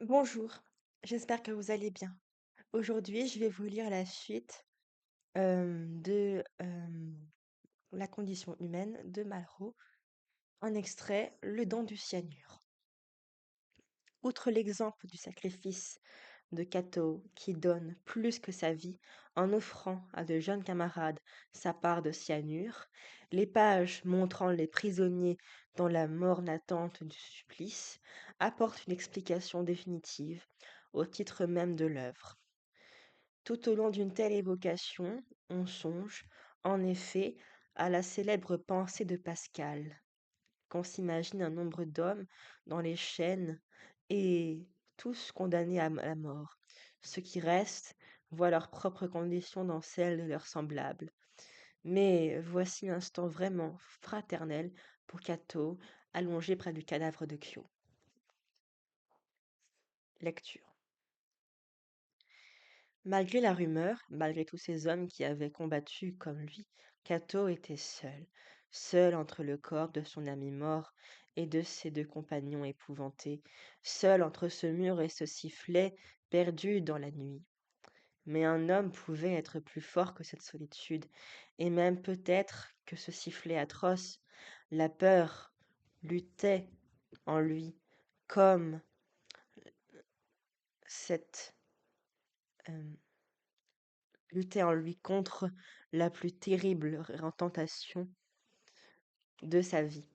Bonjour, j'espère que vous allez bien. Aujourd'hui, je vais vous lire la suite de La condition humaine de Malraux, un extrait, Le don du cyanure. Outre l'exemple du sacrifice de Cato qui donne plus que sa vie en offrant à de jeunes camarades sa part de cyanure, les pages montrant les prisonniers dans la morne attente du supplice apportent une explication définitive au titre même de l'œuvre. Tout au long d'une telle évocation, on songe, en effet, à la célèbre pensée de Pascal, qu'on s'imagine un nombre d'hommes dans les chaînes et tous condamnés à la mort. Ceux qui restent voient leurs propres conditions dans celles de leurs semblables. Mais voici l'instant vraiment fraternel pour Cato, allongé près du cadavre de Chio. Lecture. Malgré la rumeur, malgré tous ces hommes qui avaient combattu comme lui, Cato était seul, seul entre le corps de son ami mort et de ses deux compagnons épouvantés, seul entre ce mur et ce sifflet, perdu dans la nuit. Mais un homme pouvait être plus fort que cette solitude, et même peut-être que ce sifflet atroce. La peur luttait en lui, comme cette euh, luttait en lui contre la plus terrible tentation de sa vie.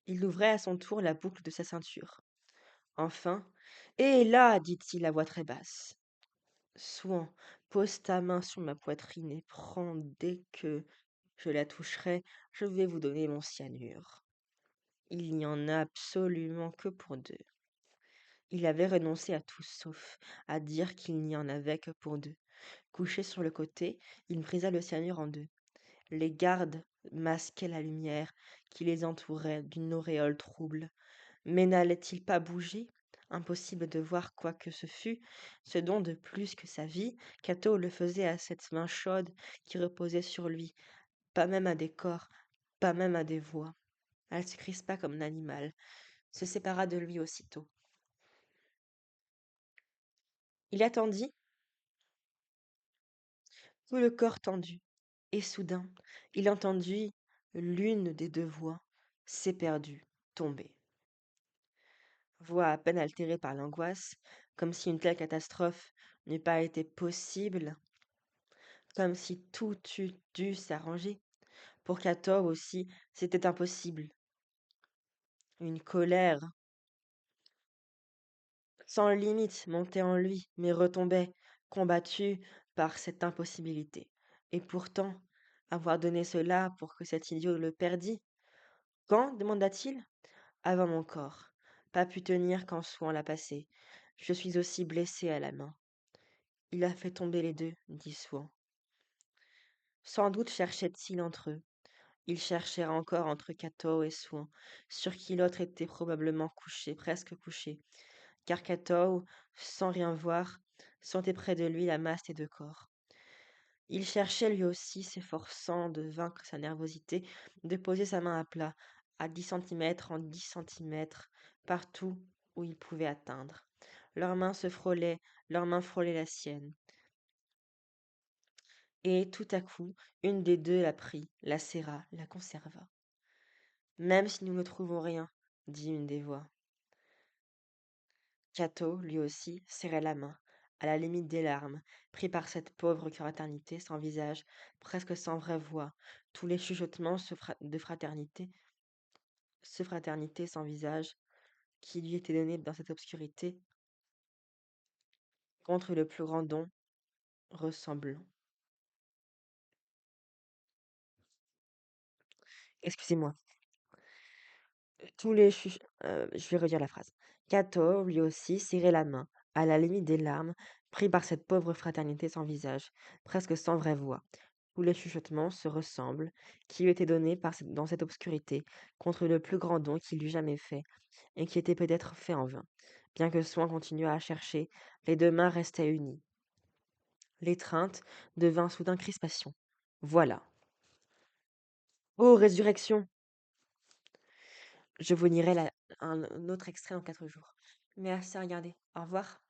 Il ouvrait à son tour la boucle de sa ceinture. Enfin, et là, dit-il à voix très basse, Souhan, pose ta main sur ma poitrine et prends dès que je la toucherai, je vais vous donner mon cyanure. Il n'y en a absolument que pour deux. Il avait renoncé à tout sauf à dire qu'il n'y en avait que pour deux. Couché sur le côté, il brisa le cyanure en deux. Les gardes masquaient la lumière qui les entourait d'une auréole trouble. Mais n'allait-il pas bouger? Impossible de voir quoi que ce fût, ce don de plus que sa vie. Cato le faisait à cette main chaude qui reposait sur lui, pas même à des corps, pas même à des voix. Elle se crispa comme un animal, se sépara de lui aussitôt. Il attendit, tout le corps tendu, et soudain, il entendit l'une des deux voix, s'éperdu, tomber. Voix à peine altérée par l'angoisse, comme si une telle catastrophe n'eût pas été possible, comme si tout eût dû s'arranger. Pour Cator aussi, c'était impossible. Une colère sans limite montait en lui, mais retombait, combattue par cette impossibilité. Et pourtant, avoir donné cela pour que cet idiot le perdît. Quand demanda-t-il. Avant mon corps. Pas pu tenir quand Souhan l'a passé. Je suis aussi blessé à la main. Il a fait tomber les deux, dit Souhan. Sans doute cherchait-il entre eux. Il cherchait encore entre Cato et Souhan, sur qui l'autre était probablement couché, presque couché, car Cato, sans rien voir, sentait près de lui la masse des deux corps. Il cherchait lui aussi, s'efforçant de vaincre sa nervosité, de poser sa main à plat, à 10 centimètres en 10 centimètres, partout où il pouvait atteindre. Leurs mains se frôlaient, leurs mains frôlaient la sienne. Et tout à coup, une des deux la prit, la serra, la conserva. Même si nous ne trouvons rien, dit une des voix. Cato, lui aussi, serrait la main, à la limite des larmes, pris par cette pauvre fraternité sans visage, presque sans vraie voix, tous les chuchotements de fraternité, ce fraternité sans visage, qui lui était donné dans cette obscurité, contre le plus grand don, ressemblant. Excusez-moi. Je vais redire la phrase. Cato, lui aussi, serrait la main, à la limite des larmes, pris par cette pauvre fraternité sans visage, presque sans vraie voix. Tous les chuchotements se ressemblent, qui lui étaient donnés dans cette obscurité, contre le plus grand don qu'il eût jamais fait, et qui était peut-être fait en vain. Bien que Swan continuât à chercher, les deux mains restaient unies. L'étreinte devint soudain crispation. Voilà. Ô résurrection! je vous lirai un autre extrait dans 4 jours. Merci à regarder. Au revoir.